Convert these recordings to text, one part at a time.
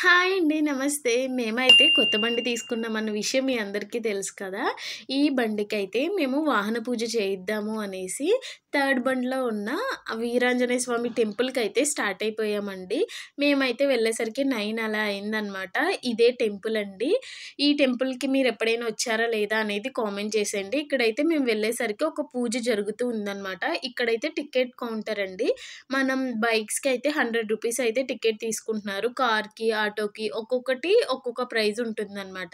Hi అండి. నమస్తే. మేమైతే కొత్త బండి తీసుకున్నామన్న విషయం మీ అందరికీ తెలుసు కదా! ఈ బండికైతే మేము వాహన పూజ చేయిద్దాము అనేసి థర్డ్ బండిలో ఉన్న వీరాంజనేయ స్వామి టెంపుల్‌కైతే స్టార్ట్ అయిపోయామండి. మేమైతే వెళ్ళేసరికి 9 అలా అయిందనమాట. ఇదే టెంపుల్ అండి. ఈ టెంపుల్‌కి మీరెప్పుడైనా వచ్చారా లేదా అనేది కామెంట్ చేసేయండి. ఇక్కడైతే మేము వెళ్ళేసరికి ఒక పూజ జరుగుతూ ఉందనమాట. ఇక్కడైతే టికెట్ కౌంటర్ అండి. మనం బైక్స్‌కి అయితే రూ. 100 అయితే టికెట్ తీసుకుంటున్నారు. కార్‌కి, ఆటోకి ఒక్కొక్కటి ఒక్కొక్క ప్రైజ్ ఉంటుందనమాట.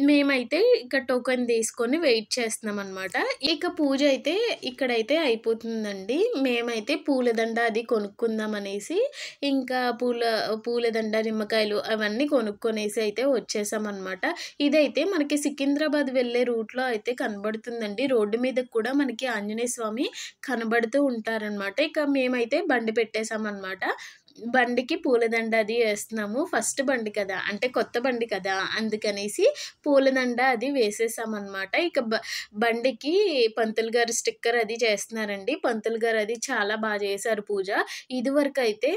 మేమైతే ఇక టోకెన్ తీసుకొని వెయిట్ చేస్తున్నామనమాట. ఇక పూజ అయితే ఇక్కడైతే అయిపోతుందండి. మేమైతే పూలదండ అది కొనుక్కుందాం అనేసి ఇంకా పూలదండ, నిమ్మకాయలు అవన్నీ కొనుక్కొనేసి అయితే వచ్చేసామనమాట. ఇదైతే మనకి సికింద్రాబాద్ వెళ్ళే రూట్‌లో అయితే కనబడుతుందండి. రోడ్డు మీద కూడా మనకి ఆంజనేయ స్వామి కనబడుతూ ఉంటారనమాట. ఇక మేమైతే బండి పెట్టేసామనమాట. బండికి పూలదండ అది ఏస్తున్నాము. ఫస్ట్ బండి కదా! అంటే కొత్త బండి కదా! అందుకనేసి పూలదండ అది వేసేసామనమాట. ఇక బండికి పంతులు గారు స్టిక్కర్ అది చేస్తున్నారండి. పంతులు గారు అది చాలా చేశారు పూజ. ఇదివరకైతే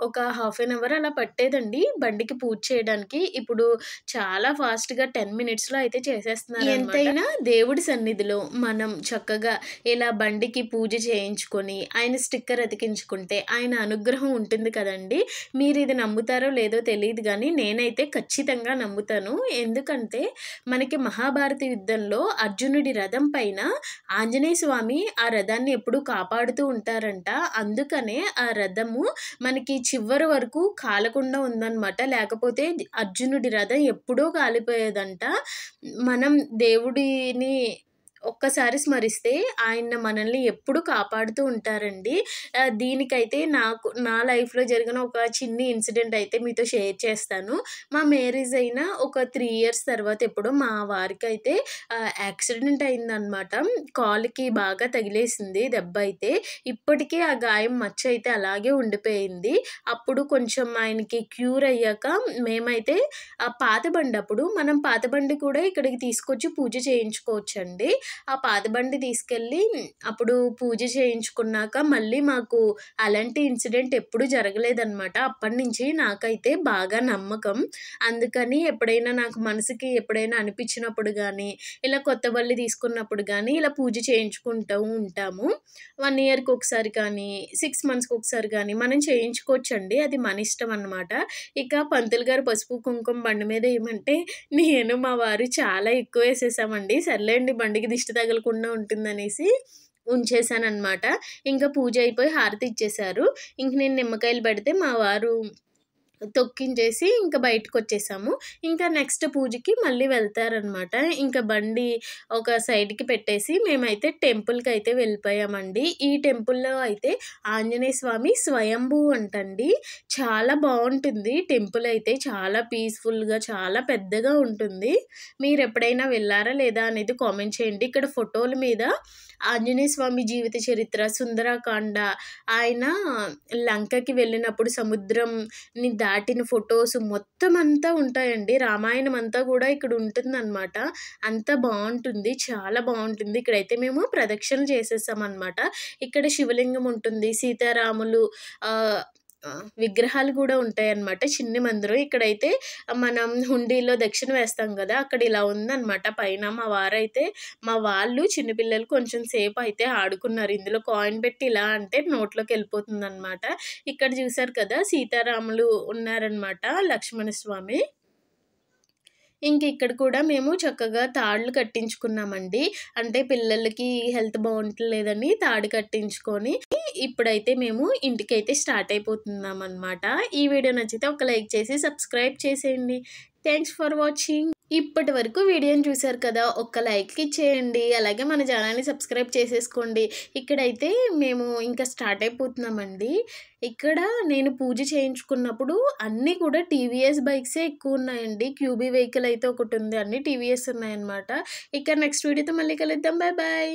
ఒక హాఫ్ ఎన్ అవర్ అలా పట్టేదండి బండికి పూజ చేయడానికి. ఇప్పుడు చాలా ఫాస్ట్‌గా 10 మినిట్స్‌లో అయితే చేసేస్తున్నారనమాట. ఎంతైనా దేవుడి సన్నిధిలో మనం చక్కగా ఇలా బండికి పూజ చేయించుకొని, ఆయన స్టిక్కర్ అతికించుకుంటే ఆయన అనుగ్రహం ఉంటుంది కదండీ! మీరిది నమ్ముతారో లేదో తెలీదు గానీ, నేనైతే ఖచ్చితంగా నమ్ముతాను. ఎందుకంటే, మనకి మహాభారత యుద్ధంలో అర్జునుడి రథం పైన ఆంజనేయ స్వామి ఆ రథాన్ని ఎప్పుడూ కాపాడుతూ ఉంటారంట. అందుకనే ఆ రథము మనకి చివరి వరకు కాలకుండా ఉందనమాట. లేకపోతే అర్జునుడి రథం ఎప్పుడో కాలిపోయేదంట. మనం దేవుడిని ఒక్కసారి స్మరిస్తే ఆయన మనల్ని ఎప్పుడూ కాపాడుతూ ఉంటారండి. దీనికైతే నా లైఫ్‌లో జరిగిన ఒక చిన్ని ఇన్సిడెంట్ అయితే మీతో షేర్ చేస్తాను. మా మ్యారేజ్ అయిన ఒక 3 ఇయర్స్ తర్వాత ఎప్పుడో మా వారికైతే యాక్సిడెంట్ అయిందనమాట. కాలుకి బాగా తగిలేసింది దెబ్బయితే. ఇప్పటికీ ఆ గాయం మచ్చ అయితే అలాగే ఉండిపోయింది. అప్పుడు కొంచెం ఆయనకి క్యూర్ అయ్యాక మేమైతే పాత బండప్పుడు మనం పాత బండి కూడా ఇక్కడికి తీసుకొచ్చి పూజ చేయించుకోవచ్చండి. ఆ పాత బండి తీసుకెళ్ళి అప్పుడు పూజ చేయించుకున్నాక మళ్ళీ మాకు అలాంటి ఇన్సిడెంట్ ఎప్పుడూ జరగలేదనమాట. అప్పటినుంచి నాకైతే బాగా నమ్మకం. అందుకని ఎప్పుడైనా నాకు మనసుకి ఎప్పుడైనా అనిపించినప్పుడు గానీ, ఇలా కొత్త బండి తీసుకున్నప్పుడు గానీ, ఇలా పూజ చేయించుకుంటూ ఉంటాము. 1 ఇయర్‌కి ఒకసారి కానీ, 6 మంత్స్‌కి ఒకసారి గానీ మనం చేయించుకోవచ్చండి. అది మన ఇష్టం అనమాట. ఇక పంతులు గారు పసుపు, కుంకుమ బండి మీద ఏయమంటే నేను, మా వారు చాలా ఎక్కువేసేసామండి. సర్లేండి బండికి దిష్టి తగలకుండా ఉంటుందనేసి ఉంచేసాననమాట. ఇంకా పూజ అయిపోయి హారతి ఇచ్చేశారు. ఇంక నేను నిమ్మకాయలు పెడితే మా వారు తొక్కించేసి ఇంక బయటకొచ్చేసాము. ఇంకా నెక్స్ట్ పూజకి మళ్ళీ వెళ్తారనమాట. ఇంక బండి ఒక సైడ్‌కి పెట్టేసి మేమైతే టెంపుల్‌కైతే వెళ్ళిపోయామండి. ఈ టెంపుల్‌లో అయితే ఆంజనేయ స్వామి స్వయంభూ అంటండి. చాలా బావుంటుంది టెంపుల్ అయితే. చాలా పీస్‌ఫుల్‌గా చాలా పెద్దగా ఉంటుంది. మీరెప్పుడైనా వెళ్లారా లేదా అనేది కామెంట్ చేయండి. ఇక్కడ ఫోటోల మీద ఆంజనేయ స్వామి జీవిత చరిత్ర, సుందరకాండ, ఆయన లంకకి వెళ్ళినప్పుడు సముద్రంని దాటిన ఫోటోస్ మొత్తం అంతా ఉంటాయండి. రామాయణం అంతా గూడా ఇక్కడ ఉంటుందనమాట. అంతా బావుంటుంది. చాలా బావుంటుంది. ఇక్కడైతే మేము ప్రదక్షిణలు చేసేసామనమాట. ఇక్కడ శివలింగం ఉంటుంది. సీతారాములు ఆహ్, విగ్రహాలు గూడా ఉంటాయన్నమాట. చిన్ని మందిరం. ఇక్కడైతే మనం హుండీలో దక్షిణ వేస్తాం గదా! అక్కడ ఇలా ఉందనమాట పైన. మా వాళ్ళు చిన్న పిల్లలు కొంచెం సేపయితే ఆడుకున్నారు. ఇందులో కాయిన్ పెట్టి ఇలా అంటే నోట్లోకెళ్ళిపోతుందనమాట. ఇక్కడ చూసారు కదా! సీతారాములు ఉన్నారనమాట. లక్ష్మణస్వామి. ఇక్కడ కూడా మేము చక్కగా తాళ్ళు కట్టించుకున్నామండి. అంటే పిల్లలకి హెల్త్ బావుంటలేదని తాడు కట్టించుకొని ఇప్పుడైతే మేము ఇంటికైతే స్టార్ట్ అయిపోతున్నామనమాట. ఈ వీడియో నచ్చితే ఒక లైక్ చేసి సబ్స్క్రైబ్ చేసేయండి. Thanks for watching. ఇప్పటి వరకు వీడియోని చూసారు కదా! ఒక్క లైక్ ఇచ్చేయండి. అలాగే మన ఛానల్‌ని సబ్స్క్రైబ్ చేసేసుకోండి. ఇక్కడైతే మేము ఇంకా స్టార్ట్ అయిపోతున్నామండి. ఇక్కడ నేను పూజ చేయించుకున్నప్పుడు అన్నీ కూడా టీవీఎస్ బైక్సే ఎక్కువున్నాయండి. క్యూబీ వెహికల్ అయితే ఒకటుంది. అన్నీ టీవీఎస్ ఉన్నాయన్నమాట. ఇక నెక్స్ట్ వీడియోతో మళ్ళీ కలుద్దాం. Bye bye.